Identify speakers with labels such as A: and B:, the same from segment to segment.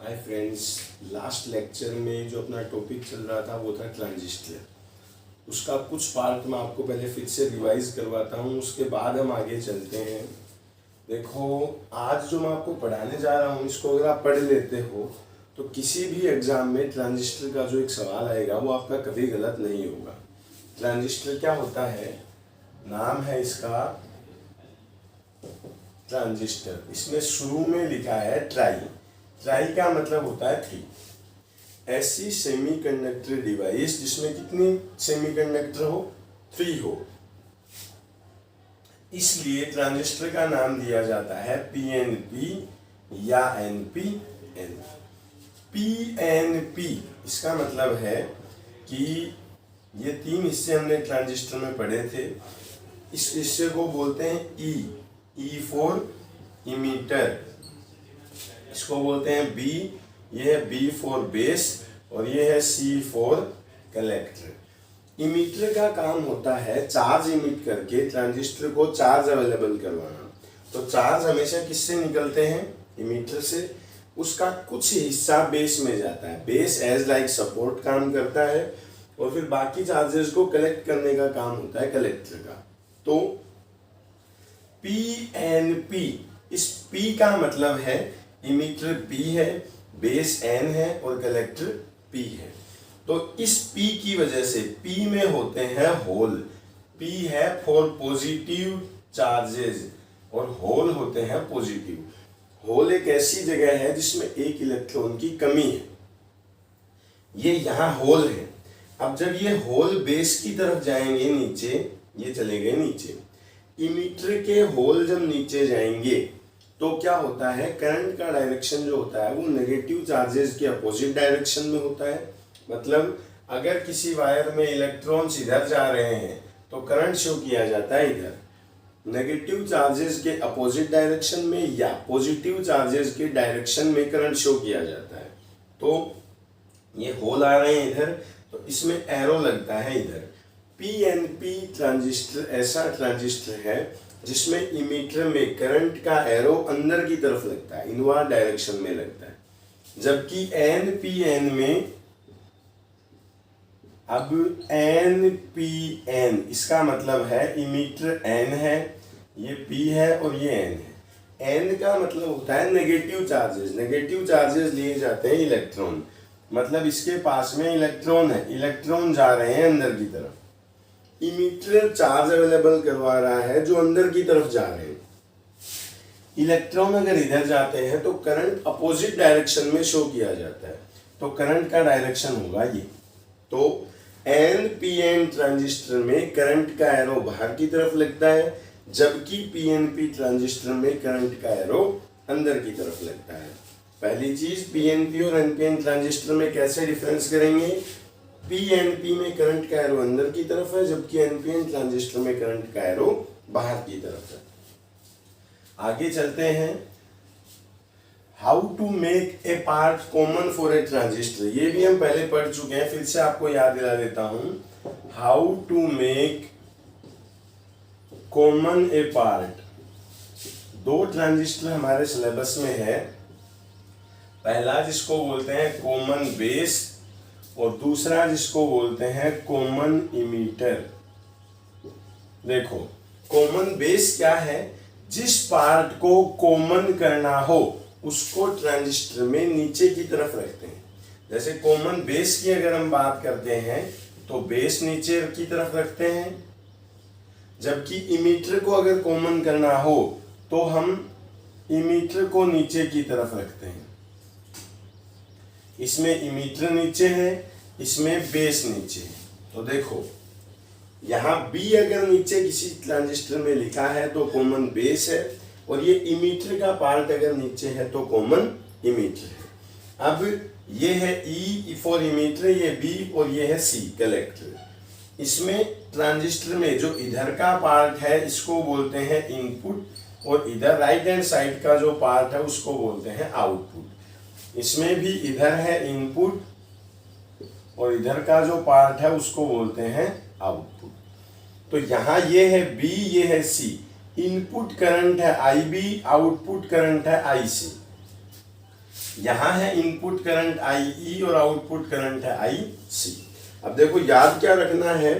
A: Hi friends, last lecture में जो अपना टॉपिक चल रहा था वो था ट्रांजिस्टर। उसका कुछ पार्ट मैं आपको पहले फिर से रिवाइज करवाता हूँ, उसके बाद हम आगे चलते हैं। देखो, आज जो मैं आपको पढ़ाने जा रहा हूँ इसको अगर आप पढ़ लेते हो तो किसी भी एग्जाम में ट्रांजिस्टर का जो एक सवाल आएगा वो आपका कभी गलत नहीं होगा। ट्रांजिस्टर क्या होता है? नाम है इसका ट्रांजिस्टर। इसमें शुरू में लिखा है ट्राई। ट्राई का मतलब होता है थ्री। ऐसी सेमीकंडक्टर डिवाइस जिसमें कितनी सेमीकंडक्टर हो? थ्री हो। इसलिए ट्रांजिस्टर का नाम दिया जाता है पीएनपी या एनपीएन। पीएनपी इसका मतलब है कि ये तीन हिस्से हमने ट्रांजिस्टर में पढ़े थे। इस हिस्से को बोलते हैं ई फॉर इमीटर, इसको बोलते हैं बी, ये है बी फॉर बेस, और ये है सी फॉर कलेक्टर। इमीटर का काम होता है चार्ज इमिट करके ट्रांजिस्टर को चार्ज अवेलेबल करवाना। तो चार्ज हमेशा किससे निकलते हैं? इमीटर से। उसका कुछ हिस्सा बेस में जाता है। बेस एज लाइक सपोर्ट काम करता है, और फिर बाकी चार्जेस को कलेक्ट करने का काम होता है कलेक्टर का। तो पीएनपी, इस पी का मतलब है इमीटर पी है, बेस एन है और कलेक्टर पी है। तो इस पी की वजह से पी में होते हैं होल। पी है फॉर पॉजिटिव चार्जेस और होल होते हैं पॉजिटिव। होल एक ऐसी जगह है जिसमें एक इलेक्ट्रॉन की कमी है। ये यहाँ होल है। अब जब ये होल बेस की तरफ जाएंगे नीचे, ये चले गए नीचे, इमीटर के होल जब नीचे जाएंगे तो क्या होता है? करंट का डायरेक्शन जो होता है वो नेगेटिव चार्जेस के अपोजिट डायरेक्शन में होता है। मतलब अगर किसी वायर में इलेक्ट्रॉन्स इधर जा रहे हैं तो करंट शो किया जाता है इधर, नेगेटिव चार्जेस के अपोजिट डायरेक्शन में या पॉजिटिव चार्जेस के डायरेक्शन में करंट शो किया जाता है। तो ये होल आ रहे हैं इधर, तो इसमें एरो लगता है इधर। पीएनपी ट्रांजिस्टर ऐसा ट्रांजिस्टर है जिसमें इमीटर में करंट का एरो अंदर की तरफ लगता है, इनवर्ड डायरेक्शन में लगता है। जबकि एनपीएन में, अब एनपीएन इसका मतलब है इमीटर एन है, ये पी है और ये एन है। एन का मतलब होता है नेगेटिव चार्जेस। नेगेटिव चार्जेस लिए जाते हैं इलेक्ट्रॉन। मतलब इसके पास में इलेक्ट्रॉन है, इलेक्ट्रॉन जा रहे हैं अंदर की तरफ। इमीटर चार्ज अवेलेबल करवा रहा है जो अंदर की तरफ जा रहे हैं। इलेक्ट्रॉन अगर इधर जाते हैं तो करंट अपोजिट डायरेक्शन में शो किया जाता है। तो करंट का डायरेक्शन होगा ये। तो एनपीएन ट्रांजिस्टर में करंट का एरो बाहर की तरफ लगता है, जबकि पीएनपी ट्रांजिस्टर में करंट का एरो अंदर की तरफ लगता है। पहली चीज, पीएनपी और एनपीएन ट्रांजिस्टर में कैसे डिफरेंस करेंगे? पीएनपी में करंट का एरो अंदर की तरफ है, जबकि एनपीएन ट्रांजिस्टर में करंट का एरो बाहर की तरफ है। आगे चलते हैं। How to make a part common for a transistor, ये भी हम पहले पढ़ चुके हैं, फिर से आपको याद दिला देता हूं। How to make common a part. दो ट्रांजिस्टर हमारे सिलेबस में है। पहला जिसको बोलते हैं कॉमन बेस और दूसरा जिसको बोलते हैं कॉमन इमीटर। देखो, कॉमन बेस क्या है? जिस पार्ट को कॉमन करना हो उसको ट्रांजिस्टर में नीचे की तरफ रखते हैं। जैसे कॉमन बेस की अगर हम बात करते हैं तो बेस नीचे की तरफ रखते हैं, जबकि इमीटर को अगर कॉमन करना हो तो हम इमीटर को नीचे की तरफ रखते हैं। इसमें इमीटर नीचे है, इसमें बेस नीचे है। तो देखो, यहाँ बी अगर नीचे किसी ट्रांजिस्टर में लिखा है तो कॉमन बेस है, और ये इमीटर का पार्ट अगर नीचे है तो कॉमन इमीटर है। अब ये है ई फॉर इमीटर, ये बी, और ये है सी कलेक्टर। इसमें ट्रांजिस्टर में जो इधर का पार्ट है इसको बोलते हैं इनपुट, और इधर राइट हैंड साइड का जो पार्ट है उसको बोलते हैं आउटपुट। इसमें भी इधर है इनपुट और इधर का जो पार्ट है उसको बोलते हैं आउटपुट। तो यहाँ ये है बी, ये है सी। इनपुट करंट है IB, आउटपुट करंट है IC। यहाँ है इनपुट करंट IE और आउटपुट करंट है IC। अब देखो याद क्या रखना है,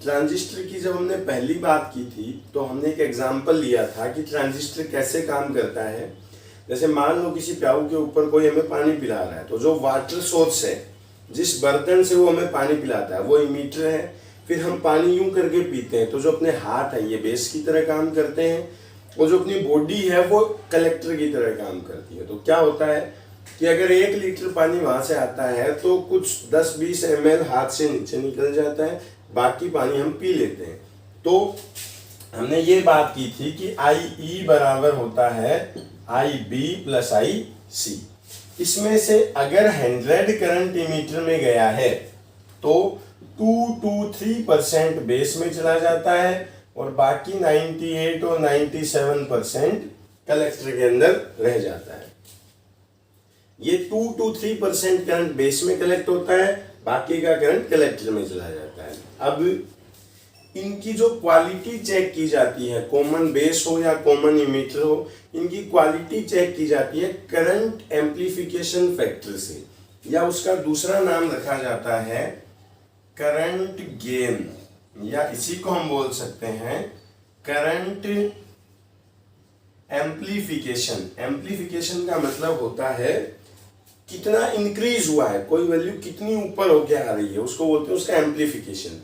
A: ट्रांजिस्टर की जब हमने पहली बात की थी तो हमने एक एग्जांपल लिया था कि ट्रांजिस्टर कैसे काम करता है। जैसे मान लो किसी प्याऊ के ऊपर कोई हमें पानी पिला रहा है, तो जो वाटर सोर्स है, जिस बर्तन से वो हमें पानी पिलाता है, वो इमीटर है। फिर हम पानी यूं करके पीते हैं, तो जो अपने हाथ है ये बेस की तरह काम करते हैं, और जो अपनी बॉडी है वो कलेक्टर की तरह काम करती है। तो क्या होता है कि अगर 1 लीटर पानी वहां से आता है तो कुछ 10-20 ml हाथ से नीचे निकल जाता है, बाकी पानी हम पी लेते हैं। तो हमने ये बात की थी कि IE बराबर होता है IB प्लस IC। इसमें से अगर 100 करंट इमीटर में गया है तो 2-3% बेस में चला जाता है और बाकी 98 और 97% कलेक्टर के अंदर रह जाता है। ये 2-3% करंट बेस में कलेक्ट होता है, बाकी का करंट कलेक्टर में चला जाता है। अब इनकी जो क्वालिटी चेक की जाती है, कॉमन बेस हो या कॉमन इमीटर हो, इनकी क्वालिटी चेक की जाती है करंट एम्प्लीफिकेशन फैक्टर से, या उसका दूसरा नाम रखा जाता है करंट गेन, या इसी को हम बोल सकते हैं करंट एम्प्लीफिकेशन। एम्प्लीफिकेशन का मतलब होता है कितना इंक्रीज हुआ है, कोई वैल्यू कितनी ऊपर होके आ रही है, उसको बोलते हैं उसका एम्प्लीफिकेशन।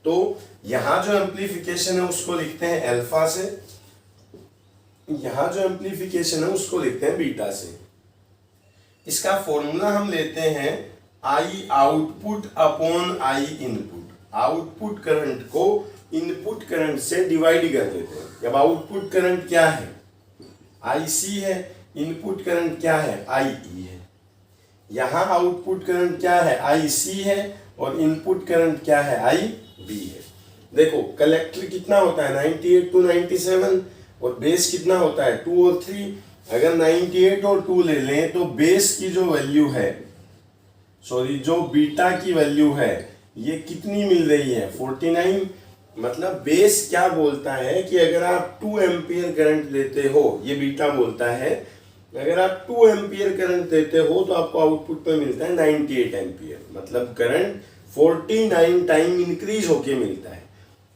A: तो यहां जो एम्प्लीफिकेशन है उसको लिखते हैं अल्फा से, यहां जो एम्प्लीफिकेशन है उसको लिखते हैं बीटा से। इसका फॉर्मूला हम लेते हैं I output upon I input. Output current को इनपुट करंट से डिवाइड कर देते हैं। अब आउटपुट करंट क्या है, IC है, इनपुट करंट क्या है, IE है। यहां आउटपुट करंट क्या है, IC है, और इनपुट करंट क्या है, IB है। देखो कलेक्टर कितना होता है 98 to 97, और बेस कितना होता है 2 और 3। अगर 98 और 2 ले लें तो बेस की जो वैल्यू है, सॉरी जो बीटा की वैल्यू है, ये कितनी मिल रही है 49। मतलब बेस क्या बोलता है कि अगर आप 2 एम्पियर करंट देते हो, ये बीटा बोलता है अगर आप 2 एम्पियर करंट देते हो तो आपको आउटपुट पे मिलता है 98 एम्पियर। मतलब करंट 49 टाइम इंक्रीज होके मिलता है।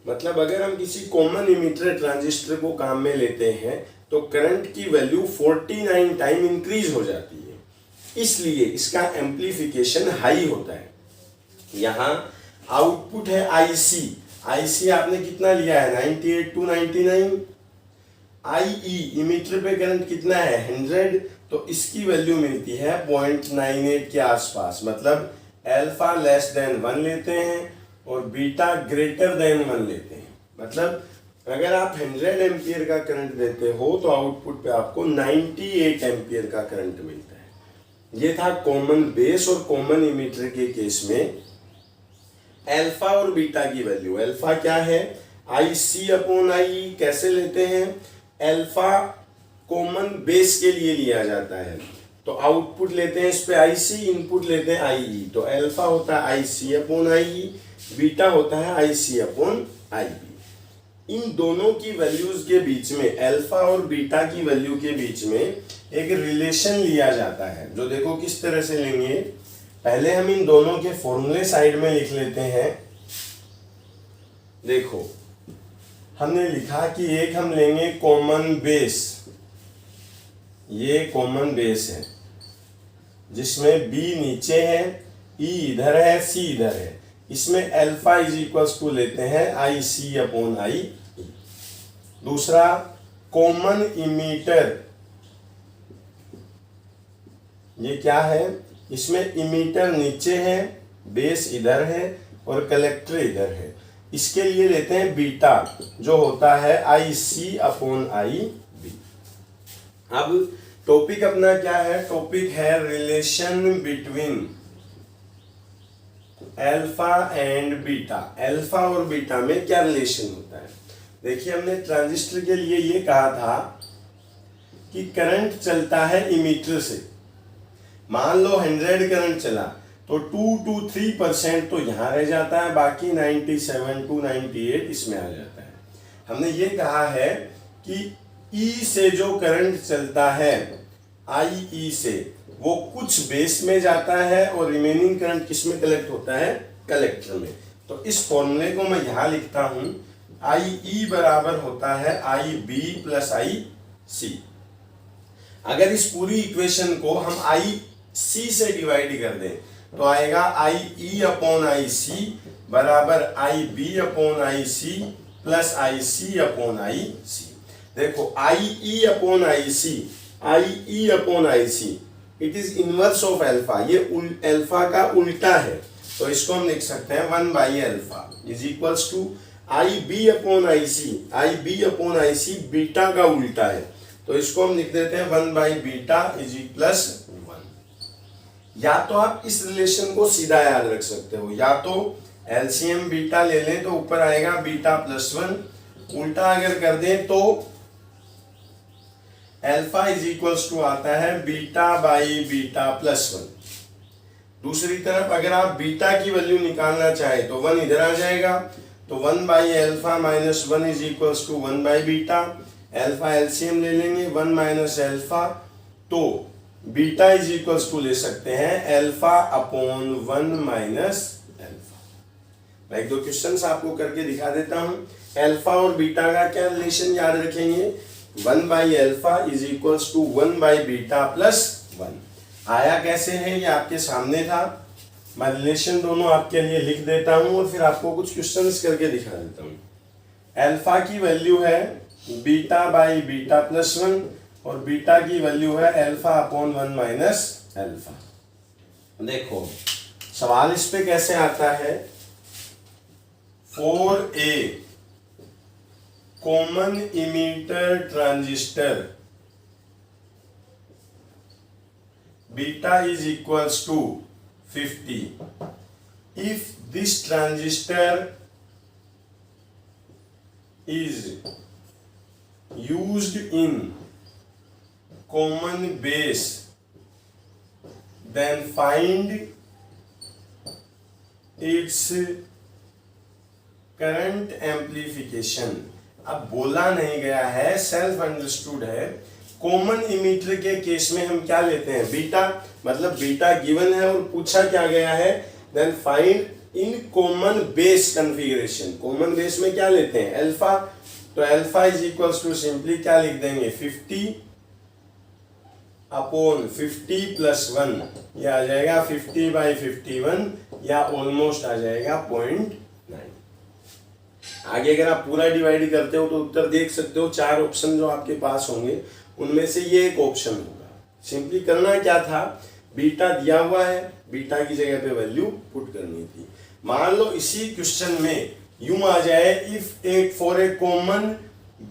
A: मतलब अगर हम किसी कॉमन इमीटर ट्रांजिस्टर को काम में लेते हैं तो करंट की वैल्यू 49 टाइम इंक्रीज हो जाती है, इसलिए इसका एम्प्लीफिकेशन हाई होता है। यहाँ आउटपुट है IC, IC आपने कितना लिया है 98 to 99। IE इमीटर पे करंट कितना है 100, तो इसकी वैल्यू मिलती है 0.98 के आसपास। मतलब अल्फा लेस देन 1 लेते हैं और बीटा ग्रेटर देन 1 लेते हैं। मतलब अगर आप 100 एम्पियर का करंट देते हो तो आउटपुट पे आपको 98 एम्पियर का करंट मिलता है। ये था कॉमन बेस और कॉमन इमीटर के केस में अल्फा और बीटा की वैल्यू। अल्फा क्या है IC अपॉन IE। कैसे लेते हैं, अल्फा कॉमन बेस के लिए लिया जाता है, तो आउटपुट लेते हैं इस पे IC, इनपुट लेते हैं IE। तो अल्फा होता है IC अपॉन IE, बीटा होता है IC अपॉन IB। इन दोनों की वैल्यूज के बीच में, अल्फा और बीटा की वैल्यू के बीच में एक रिलेशन लिया जाता है, जो देखो किस तरह से लेंगे। पहले हम इन दोनों के फॉर्मूले साइड में लिख लेते हैं। देखो हमने लिखा कि एक हम लेंगे कॉमन बेस, ये कॉमन बेस है जिसमें B नीचे है, E इधर है, C इधर है। इसमें अल्फा इज इक्वल्स टू लेते हैं IC अपॉन IE। दूसरा कॉमन इमीटर, ये क्या है, इसमें इमीटर नीचे है, बेस इधर है और कलेक्टर इधर है। इसके लिए लेते हैं बीटा, जो होता है IC अपॉन IB। अब टॉपिक अपना क्या है, टॉपिक है relation between alpha and beta. Alpha और बीटा में क्या रिलेशन होता है। देखिए हमने ट्रांजिस्टर के लिए ये कहा था कि करंट चलता है इमीटर से। मान लो 100 करंट चला तो 2-3% तो यहाँ रह जाता है, बाकी 97 to 98 इसमें आ जाता है। हमने ये कहा है कि E से जो करंट चलता है IE से, वो कुछ बेस में जाता है और रिमेनिंग करंट किस में कलेक्ट होता है, कलेक्टर में। तो इस फॉर्मूले को मैं यहां लिखता हूं, आई ई बराबर होता है आई बी प्लस आई सी। अगर इस पूरी इक्वेशन को हम आई सी से डिवाइड कर दें तो आएगा आई ई अपॉन आई सी बराबर I B upon I C plus I C upon I C. देखो I E upon I C, I E upon I C it is inverse of alpha, ये alpha का उल्टा है, तो इसको हम लिख सकते हैं 1 by alpha is equals to I B upon I C, I B upon I C beta का उल्टा है, तो इसको हम लिख देते हैं 1 बाई बीटा इज प्लस 1। या तो आप इस रिलेशन को सीधा याद रख सकते हो, या तो एलसीएम बीटा ले लें तो ऊपर आएगा बीटा प्लस 1, उल्टा अगर कर दें तो एल्फा इज इक्वल्स टू आता है बीटा बाई बीटा प्लस 1। दूसरी तरफ अगर आप बीटा की वैल्यू निकालना चाहे तो 1 इधर आ जाएगा, तो 1 by alpha minus 1 is equals to 1 by beta, alpha LCM ले लेंगे 1 माइनस एल्फा, तो बीटा इज इक्वल्स टू ले सकते हैं एल्फा अपॉन 1 माइनस एल्फा। मैं एक दो क्वेश्चंस आपको करके दिखा देता हूं। एल्फा और बीटा का क्या रिलेशन याद रखेंगे, 1 by alpha is equals to 1 by beta plus 1। आया कैसे है ये आपके सामने था, मैं रिलेशन दोनों आपके लिए लिख देता हूं और फिर आपको कुछ क्वेश्चंस करके दिखा देता हूं। एल्फा की वैल्यू है बीटा बाई बीटा प्लस 1 और बीटा की वैल्यू है एल्फा अपॉन 1 माइनस एल्फा। देखो सवाल इस पे कैसे आता है, 4A common emitter transistor beta is equals to 50 if this transistor is used in common base then find its current amplification. अब बोला नहीं गया है, सेल्फ अंडरस्टूड है। कॉमन इमीटर के केस में हम क्या लेते हैं, बीटा, मतलब बीटा गिवन है और पूछा क्या गया है, then find in common base configuration. Common base में क्या लेते हैं, अल्फा, तो alpha is equals to simply क्या लिख देंगे 50 अपॉन 50 प्लस 1, ये आ जाएगा 50 बाई 51 या ऑलमोस्ट आ जाएगा 0.9। आगे अगर आप पूरा डिवाइड करते हो तो उत्तर देख सकते हो, 4 ऑप्शन जो आपके पास होंगे उनमें से ये एक ऑप्शन होगा। सिंपली करना क्या था, बीटा दिया हुआ है, बीटा की जगह पे वैल्यू पुट करनी थी। मान लो इसी क्वेश्चन में यूं आ जाए, if for a common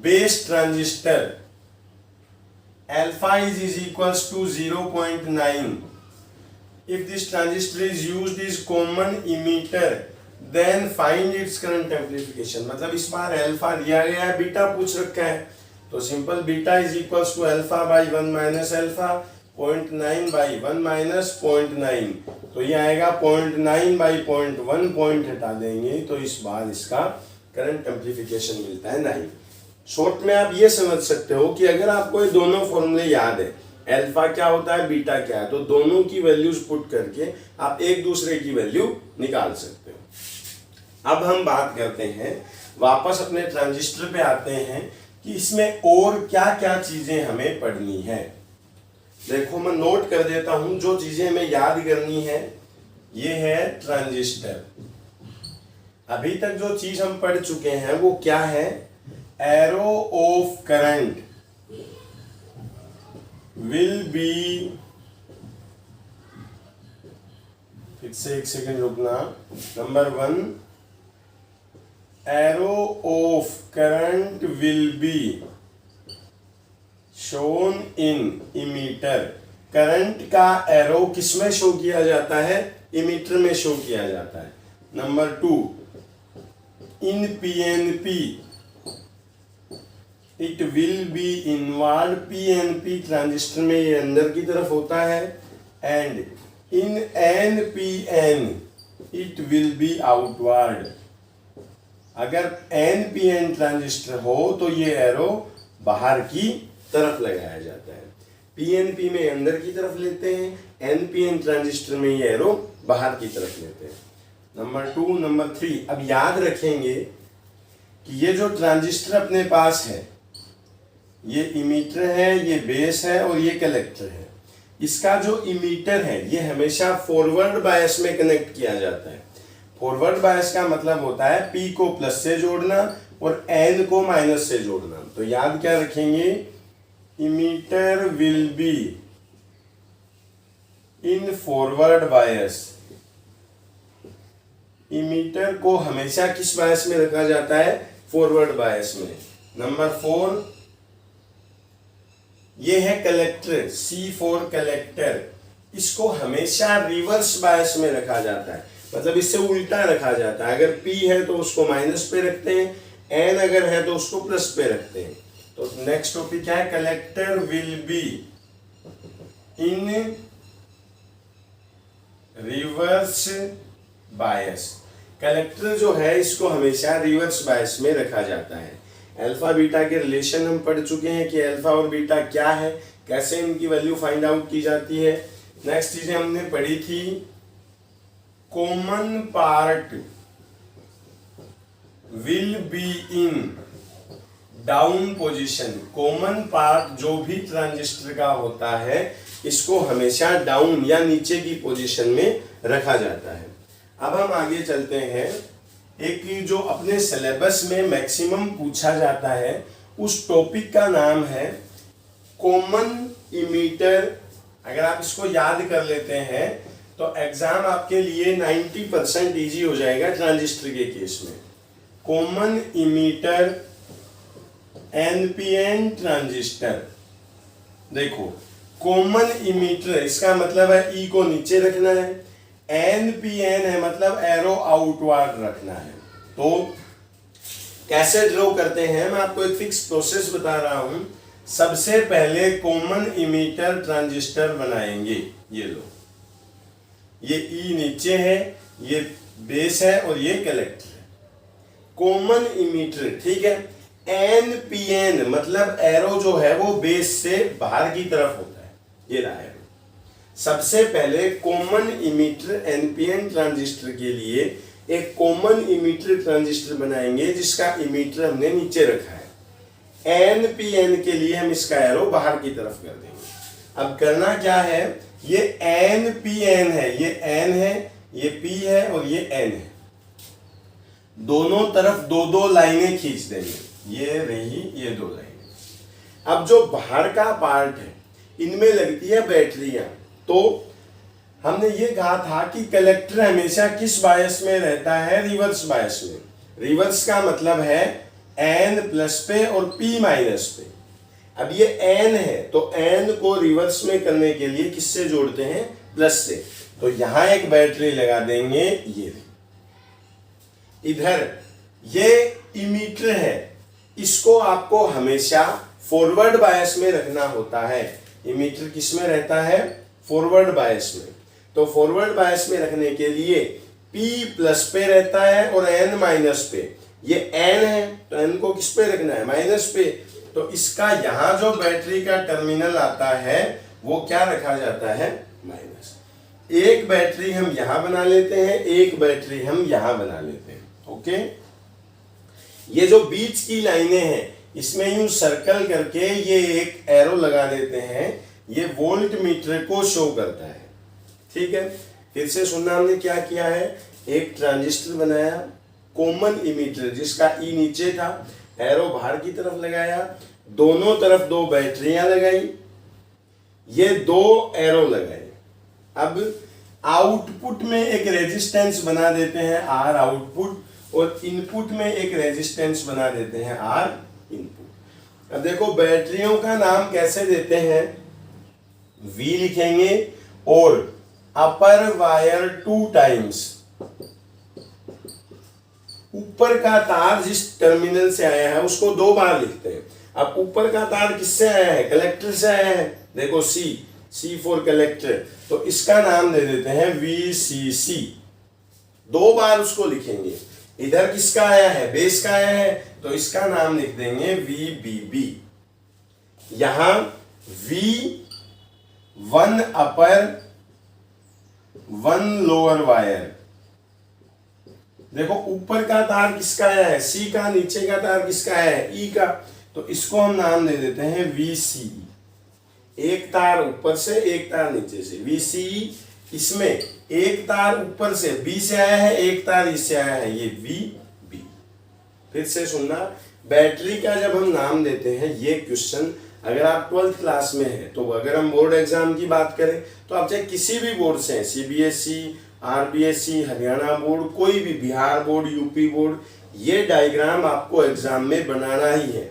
A: base transistor alpha is equals to 0.9, if this transistor is used as common emitter then find its current amplification। मतलब इस बार अल्फा दिया गया है, बीटा पूछ रखा है, तो simple beta is equals to alpha by 1 minus alpha, 0.9 by 1 minus 0.9, तो ये आएगा 0.9 बाई 0.1, पॉइंट हटा देंगे तो इस बार इसका करंट एम्प्लीफिकेशन मिलता है 9। शॉर्ट में आप ये समझ सकते हो कि अगर आपको ये दोनों फॉर्मूले याद है, अल्फा क्या होता है, बीटा क्या है, तो दोनों की वैल्यूज पुट करके आप एक दूसरे की वैल्यू निकाल सकते हो। अब हम बात करते हैं, वापस अपने ट्रांजिस्टर पे आते हैं कि इसमें और क्या क्या चीजें हमें पढ़नी है। देखो मैं नोट कर देता हूं जो चीजें हमें याद करनी है। ये है ट्रांजिस्टर। अभी तक जो चीज हम पढ़ चुके हैं वो क्या है, arrow of current will be, फिर से एक सेकंड रुकना, number 1, arrow of current will be shown in emitter. Current का एरो किसमें शो किया जाता है, इमीटर में शो किया जाता है। Number 2, in PNP it will be inward. PNP transistor में ये अंदर की तरफ होता है, and in NPN it will be outward. अगर एनपीएन ट्रांजिस्टर हो तो ये एरो बाहर की तरफ लगाया जाता है। पीएनपी में अंदर की तरफ लेते हैं, एनपीएन ट्रांजिस्टर में ये एरो बाहर की तरफ लेते हैं। नंबर 2, नंबर 3, अब याद रखेंगे कि ये जो ट्रांजिस्टर अपने पास है, ये इमीटर है, ये बेस है और ये कलेक्टर है। इसका जो इमीटर है ये हमेशा फॉरवर्ड बायस में कनेक्ट किया जाता है। फॉरवर्ड बायस का मतलब होता है P को प्लस से जोड़ना और N को माइनस से जोड़ना। तो याद क्या रखेंगे, emitter will be in forward bias. Emitter को हमेशा किस बायस में रखा जाता है, फॉरवर्ड बायस में। नंबर 4, ये है कलेक्टर, C फॉर कलेक्टर। इसको हमेशा रिवर्स बायस में रखा जाता है, मतलब इससे उल्टा रखा जाता है। अगर P है तो उसको माइनस पे रखते हैं, N अगर है तो उसको प्लस पे रखते हैं। तो नेक्स्ट टॉपिक क्या है, collector will be in reverse bias. Collector जो है इसको हमेशा रिवर्स बायस में रखा जाता है। अल्फा बीटा के रिलेशन हम पढ़ चुके हैं कि अल्फा और बीटा क्या है, कैसे इनकी वैल्यू फाइंड आउट की जाती है। नेक्स्ट चीजें हमने पढ़ी थी, common part will be in down position. Common part जो भी ट्रांजिस्टर का होता है इसको हमेशा डाउन या नीचे की पोजीशन में रखा जाता है। अब हम आगे चलते हैं। एक जो अपने सिलेबस में मैक्सिमम पूछा जाता है उस टॉपिक का नाम है कॉमन इमीटर। अगर आप इसको याद कर लेते हैं तो एग्जाम आपके लिए 90% इजी हो जाएगा ट्रांजिस्टर के केस में। Common emitter NPN transistor. देखो कॉमन इमीटर इसका मतलब है ई को नीचे रखना है, एनपीएन है मतलब एरो आउटवर्ड रखना है। तो कैसे ड्रॉ करते हैं, मैं आपको एक फिक्स प्रोसेस बता रहा हूं। सबसे पहले कॉमन इमीटर ट्रांजिस्टर बनाएंगे। ये लो, ये ई नीचे है, ये बेस है और ये कलेक्टर है। कॉमन इमीटर, ठीक है। एनपीएन मतलब एरो जो है वो बेस से बाहर की तरफ होता है, ये रहा एरो। सबसे पहले कॉमन इमीटर एनपीएन ट्रांजिस्टर के लिए एक कॉमन इमीटर ट्रांजिस्टर बनाएंगे जिसका इमीटर हमने नीचे रखा है। एनपीएन के लिए हम इसका एरो बाहर की तरफ कर देंगे। अब करना क्या है, ये एनपीएन है, ये एन है, ये पी है और ये एन है। दोनों तरफ दो दो लाइनें खींच देंगे, ये रही ये दो लाइनें। अब जो बाहर का पार्ट है इनमें लगती है बैटरियां। तो हमने ये कहा था कि कलेक्टर हमेशा किस बायस में रहता है, रिवर्स बायस में। रिवर्स का मतलब है एन प्लस पे और पी माइनस पे। अब ये एन है तो एन को रिवर्स में करने के लिए किससे जोड़ते हैं, प्लस से। तो यहां एक बैटरी लगा देंगे, ये इधर ये इमीटर है, इसको आपको हमेशा फॉरवर्ड बायस में रखना होता है। इमीटर किस में रहता है, फॉरवर्ड बायस में। तो फॉरवर्ड बायस में रखने के लिए P प्लस पे रहता है और N माइनस पे। ये N है तो N को किस पे रखना है, माइनस पे। तो इसका यहां जो बैटरी का टर्मिनल आता है वो क्या रखा जाता है, माइनस। एक बैटरी हम यहां बना लेते हैं, एक बैटरी हम यहां बना लेते हैं। ओके, ये जो बीच की लाइनें हैं इसमें यूं सर्कल करके ये एक एरो लगा देते हैं, ये वोल्ट मीटर को शो करता है। ठीक है, फिर से सुनना, हमने क्या किया है, एक ट्रांजिस्टर बनाया कॉमन इमीटर जिसका ई नीचे था, एरो बाहर की तरफ लगाया, दोनों तरफ दो बैटरियां लगाई, ये दो एरो लगाए। अब आउटपुट में एक रेजिस्टेंस बना देते हैं आर आउटपुट, और इनपुट में एक रेजिस्टेंस बना देते हैं आर इनपुट। अब देखो बैटरियों का नाम कैसे देते हैं, V लिखेंगे और अपर वायर 2 टाइम्स, ऊपर का तार जिस टर्मिनल से आया है उसको 2 बार लिखते हैं। अब ऊपर का तार किससे आया है, कलेक्टर से आया है। देखो C फॉर कलेक्टर, तो इसका नाम दे देते हैं VCC, 2 बार उसको लिखेंगे। इधर किसका आया है, बेस का आया है, तो इसका नाम लिख देंगे VBB। यहां V 1 अपर 1 लोअर वायर। देखो ऊपर का तार किसका है, सी का, नीचे का तार किसका है, ई का, तो इसको हम नाम दे देते हैं VCE। एक तार ऊपर से एक तार नीचे से, VCE। इसमें एक तार ऊपर से बी से आया है, एक तार इससे आया है, ये VB। फिर से सुनना, बैटरी का जब हम नाम देते हैं, ये क्वेश्चन अगर आप 12th क्लास में है, तो अगर हम बोर्ड एग्जाम की बात करें तो आप चाहे किसी भी बोर्ड से हैं, CBSE, RBSE, हरियाणा बोर्ड, कोई भी, बिहार बोर्ड, यूपी बोर्ड, ये डायग्राम आपको एग्जाम में बनाना ही है।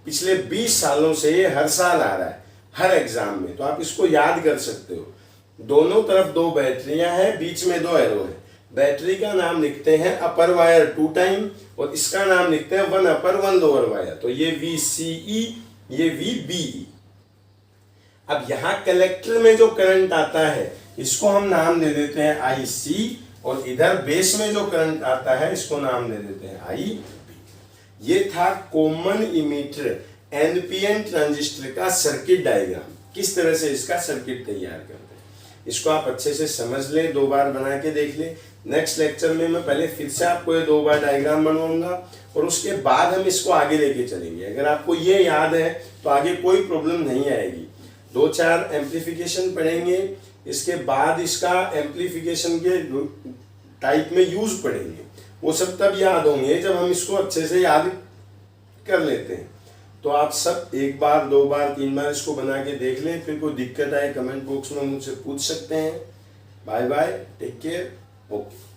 A: पिछले 20 सालों से ये हर साल आ रहा है, हर एग्जाम में, तो आप इसको याद कर सकते हो। दोनों तरफ 2 बैटरियां हैं, बीच में 2 एरो है। बैटरी का नाम लिखते हैं अपर वायर 2 टाइम, और इसका नाम लिखते हैं 1 अपर 1 लोअर वायर। तो ये VCE, ये VBE। अब यहाँ कलेक्टर में जो करंट आता है, इसको हम नाम दे देते हैं IC, और इधर बेस में जो करंट आता है, इसको नाम दे देते हैं IB। ये था कॉमन इमीटर NPN ट्रांजिस्टर का सर्किट डायग्राम, किस तरह से इसका सर्किट तैयार करते हैं। इसको आप अच्छे से समझ ले, 2 बार बना के देख ले। नेक्स्ट लेक्चर में मैं पहले फिर से आपको ये 2 बार डायग्राम बनवाऊंगा, और उसके बाद हम इसको आगे लेके चलेंगे। अगर आपको ये याद है तो आगे कोई प्रॉब्लम नहीं आएगी। 2-4 एम्प्लीफिकेशन पढ़ेंगे, इसके बाद इसका एम्प्लीफिकेशन के टाइप में यूज पढ़ेंगे। वो सब तब याद होंगे जब हम इसको अच्छे से याद कर लेते हैं। तो आप सब 1 बार 2 बार 3 बार इसको बना के देख लें, फिर कोई दिक्कत आए कमेंट बॉक्स में मुझसे पूछ सकते हैं। Bye bye, take care, okay.